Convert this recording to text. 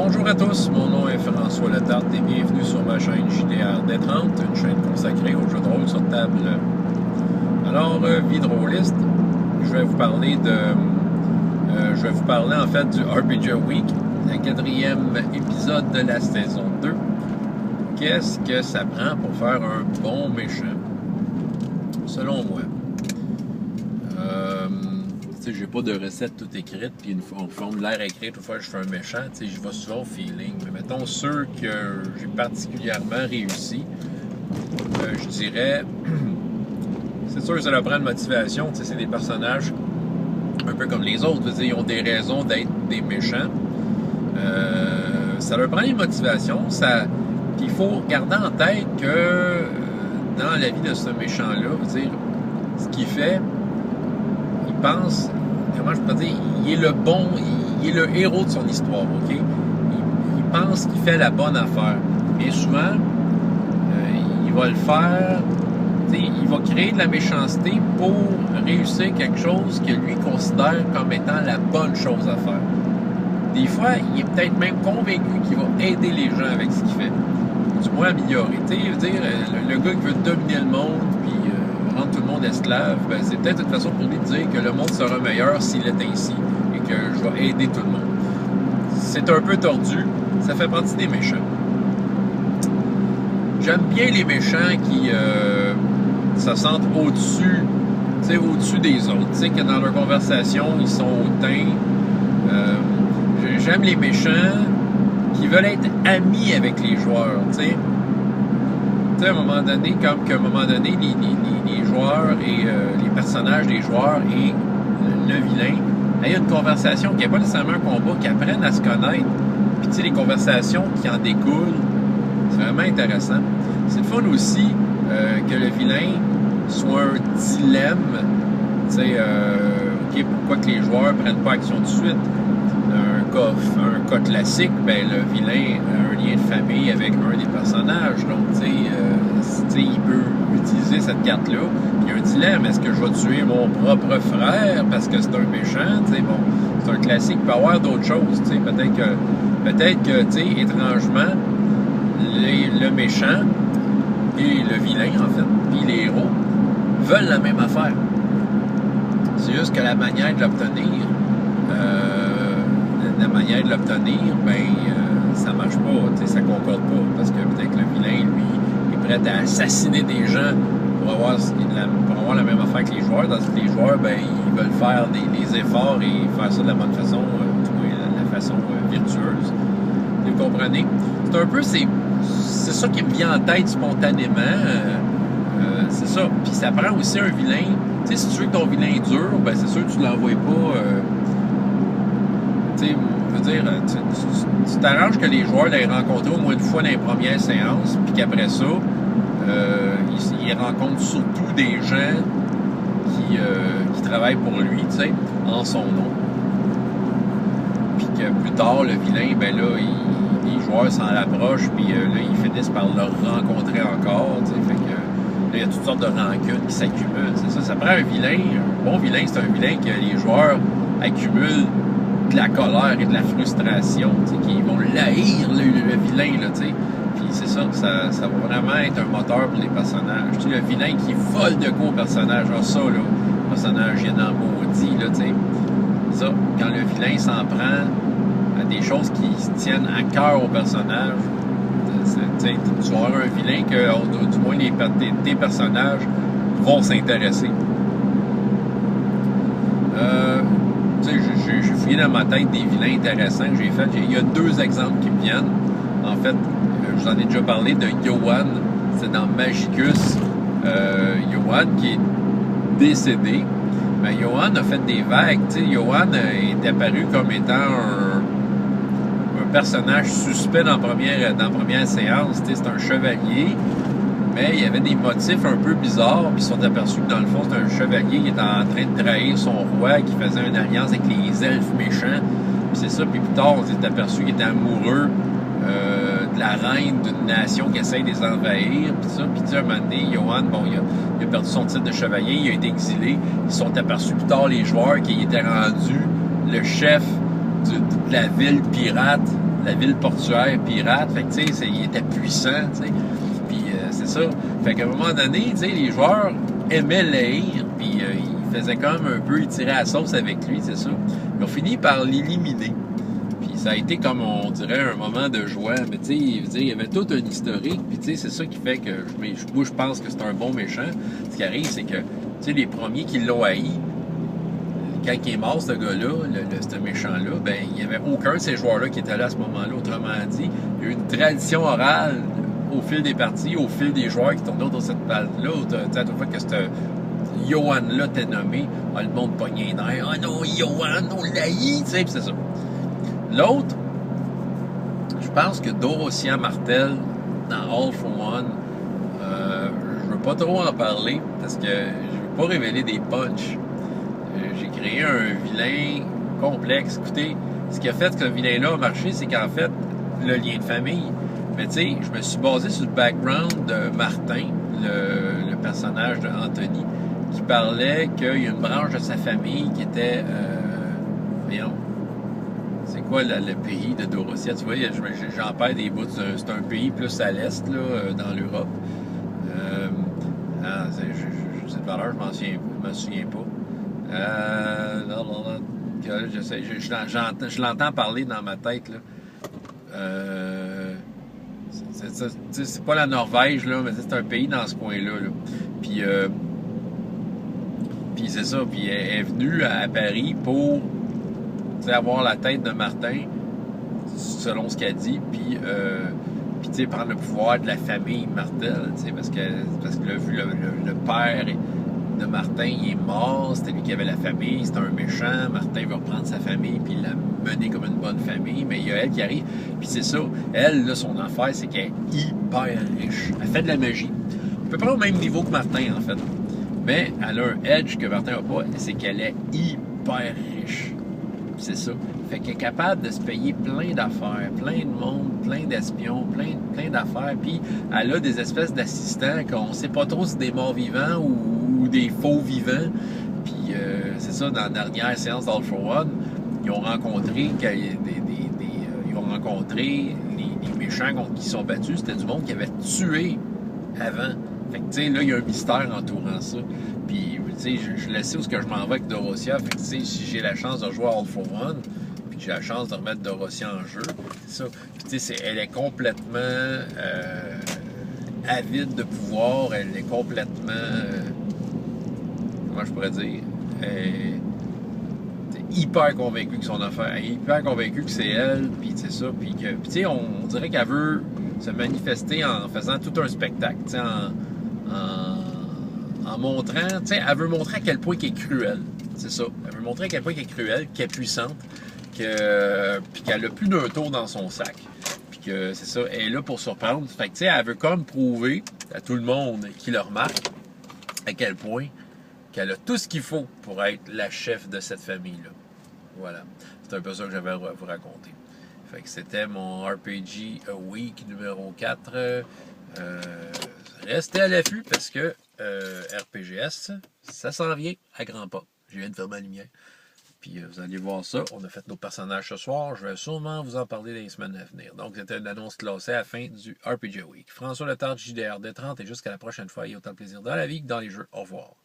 Bonjour à tous, mon nom est François Letarte et bienvenue sur ma chaîne JDR D30, une chaîne consacrée aux jeux de rôle sur table. Alors, vie de rôliste, je vais vous parler en fait du RPG Week, le 4e épisode de la saison 2. Qu'est-ce que ça prend pour faire un bon méchant? Selon moi. J'ai pas de recette toute écrite, puis une formulaire écrite, une fois que je fais un méchant, je vais souvent au feeling. Mais mettons ceux que j'ai particulièrement réussi, je dirais, c'est sûr que ça leur prend une motivation, c'est des personnages un peu comme les autres, ils ont des raisons d'être des méchants. Ça leur prend une motivation, puis il faut garder en tête que dans la vie de ce méchant-là, ce qu'il fait, il pense, comment je peux dire, il est le bon, il est le héros de son histoire, OK? Il pense qu'il fait la bonne affaire. Mais souvent, il va le faire, il va créer de la méchanceté pour réussir quelque chose que lui considère comme étant la bonne chose à faire. Des fois, il est peut-être même convaincu qu'il va aider les gens avec ce qu'il fait. Du moins améliorer. Le gars qui veut dominer le monde, puis rendre tout le monde esclave, c'est peut-être une façon pour lui de dire que le monde sera meilleur s'il est ainsi et que je vais aider tout le monde. C'est un peu tordu, ça fait partie des méchants. J'aime bien les méchants qui se sentent au-dessus des autres, que dans leur conversation, ils sont hautains. J'aime les méchants qui veulent être amis avec les joueurs, à un moment donné, comme qu'à un moment donné, les joueurs et les personnages des joueurs et le vilain aient une conversation qui n'est pas nécessairement un combat, qui apprennent à se connaître. Puis les conversations qui en découlent, c'est vraiment intéressant. C'est le fun aussi que le vilain soit un dilemme. Pourquoi que les joueurs ne prennent pas action tout de suite? Un cas classique, le vilain a un lien de famille avec un des personnages. Donc, il peut utiliser cette carte-là. Il y a un dilemme, est-ce que je vais tuer mon propre frère parce que c'est un méchant? C'est un classique. Il peut y avoir d'autres choses. Peut-être que étrangement, le méchant et le vilain, en fait, puis les héros, veulent la même affaire. C'est juste que la manière de l'obtenir, ça marche pas, ça concorde pas, parce que peut-être que le vilain, lui, est prêt à assassiner des gens pour avoir la même affaire que les joueurs, tandis que les joueurs, ils veulent faire des efforts et faire ça de la bonne façon, la façon virtueuse. Vous comprenez? C'est un peu, c'est ça qui me vient en tête spontanément, c'est ça. Puis ça prend aussi un vilain. Si tu veux que ton vilain est dur, c'est sûr que tu ne l'envoies pas. Tu t'arranges que les joueurs l'aient rencontré au moins une fois dans les premières séances, puis qu'après ça, ils rencontrent surtout des gens qui travaillent pour lui, en son nom. Puis que plus tard, le vilain, les joueurs s'en rapprochent, puis là, ils finissent par le rencontrer encore, fait que là, il y a toutes sortes de rancunes qui s'accumulent. C'est ça, ça prend un vilain. Un bon vilain, c'est un vilain que les joueurs accumulent de la colère et de la frustration, qu'ils vont l'haïr, le vilain, puis c'est ça, ça va vraiment être un moteur pour les personnages. Le vilain qui vole de quoi au personnage, ça, le personnage gênant maudit, ça, quand le vilain s'en prend à des choses qui tiennent à cœur au personnage, tu vas avoir un vilain que, du moins, tes personnages vont s'intéresser. J'ai fouillé dans ma tête des vilains intéressants que j'ai fait. Il y a 2 exemples qui me viennent. En fait, je vous en ai déjà parlé de Yoann. C'est dans Magicus. Yoann qui est décédé. Mais Yoann a fait des vagues. Yoann est apparu comme étant un personnage suspect dans la première séance. C'est un chevalier. Mais il y avait des motifs un peu bizarres, puis ils se sont aperçus que dans le fond, c'est un chevalier qui était en train de trahir son roi, qui faisait une alliance avec les elfes méchants. Puis c'est ça, puis plus tard, on s'est aperçu qu'il était amoureux de la reine d'une nation qui essaie de les envahir, puis ça. Puis à un moment donné, Yoann, il a perdu son titre de chevalier, il a été exilé. Ils se sont aperçus plus tard, les joueurs, qu'il était rendu le chef de la ville pirate la ville portuaire pirate. Fait que, tu sais, il était puissant, tu sais. Puis c'est ça. Fait qu'à un moment donné, tu sais, les joueurs aimaient l'haïr, puis ils faisaient comme un peu, ils tiraient à la sauce avec lui, c'est ça. Ils ont fini par l'éliminer. Puis ça a été comme, on dirait, un moment de joie. Mais tu sais, il y avait tout un historique, puis tu sais, c'est ça qui fait que, moi, je pense que c'est un bon méchant. Ce qui arrive, c'est que, tu sais, les premiers qui l'ont haï, quand il est mort, ce gars-là, ce méchant-là, ben, il n'y avait aucun de ces joueurs-là qui était là à ce moment-là. Autrement dit, il y a eu une tradition orale au fil des parties, au fil des joueurs qui tournaient autour de cette balle-là. Tu sais, à toute fois que ce Johan-là t'est nommé, le monde pognait les nerfs. Ah non, Johan, on l'haït, tu sais, puis c'est ça. L'autre, je pense que Dorothea Martel, dans All for One, je veux pas trop en parler parce que je veux pas révéler des punchs. J'ai créé un vilain complexe. Écoutez, ce qui a fait que ce vilain-là a marché, c'est qu'en fait, le lien de famille. Mais tu sais, je me suis basé sur le background de Martin, le personnage de Anthony, qui parlait qu'il y a une branche de sa famille qui était... voyons, c'est quoi le pays de Dorothea? Tu vois, j'en perds des bouts. C'est un pays plus à l'est, là, dans l'Europe. Cette valeur, je m'en souviens pas. Je l'entends parler dans ma tête, là. C'est pas la Norvège, là, mais c'est un pays dans ce coin-là, là. Puis c'est ça. Puis elle est venue à Paris pour avoir la tête de Martin, selon ce qu'elle dit, puis prendre le pouvoir de la famille Martel, parce que le père de Martin, il est mort, c'était lui qui avait la famille, c'était un méchant, Martin veut reprendre sa famille, puis la mener comme une bonne famille, mais il y a elle qui arrive, puis c'est ça, elle, là, son affaire, c'est qu'elle est hyper riche, elle fait de la magie, à peu près au même niveau que Martin, en fait, mais elle a un edge que Martin n'a pas, c'est qu'elle est hyper riche. C'est ça. Fait qu'elle est capable de se payer plein d'affaires, plein de monde, plein d'espions, plein d'affaires. Puis elle a des espèces d'assistants qu'on sait pas trop si c'est des morts vivants ou des faux vivants. Puis c'est ça, dans la dernière séance d'All for One, ils ont rencontré les méchants contre qui ils sont battus. C'était du monde qui avait tué avant. Fait que, tu sais, là, il y a un mystère entourant ça. Puis, tu sais, je le sais où est-ce que je m'en vais avec Dorothea. Fait que, tu sais, si j'ai la chance de jouer à All for One, puis que j'ai la chance de remettre Dorothea en jeu, c'est ça. Puis, tu sais, elle est complètement avide de pouvoir. Elle est complètement... comment je pourrais dire? Hyper convaincue que son affaire. Elle est hyper convaincue que c'est elle, puis c'est ça. Puis, tu sais, on dirait qu'elle veut se manifester en faisant tout un spectacle, tu sais, en montrant, tu sais, elle veut montrer à quel point qu'elle est cruelle, c'est ça. Elle veut montrer à quel point qu'elle est cruelle, qu'elle est puissante, puis qu'elle a plus d'un tour dans son sac. Puis que, c'est ça, elle est là pour surprendre. Fait que, tu sais, elle veut comme prouver à tout le monde qui le remarque à quel point qu'elle a tout ce qu'il faut pour être la chef de cette famille-là. Voilà. C'est un peu ça que j'avais à vous raconter. Fait que c'était mon RPG Week numéro 4. Restez à l'affût parce que RPGS, ça s'en vient à grands pas. Je viens de faire ma lumière. Puis vous allez voir ça. On a fait nos personnages ce soir. Je vais sûrement vous en parler dans les semaines à venir. Donc, c'était une annonce classée à la fin du RPG Week. François Letard, JDRD30, et jusqu'à la prochaine fois. Et autant de plaisir dans la vie que dans les jeux. Au revoir.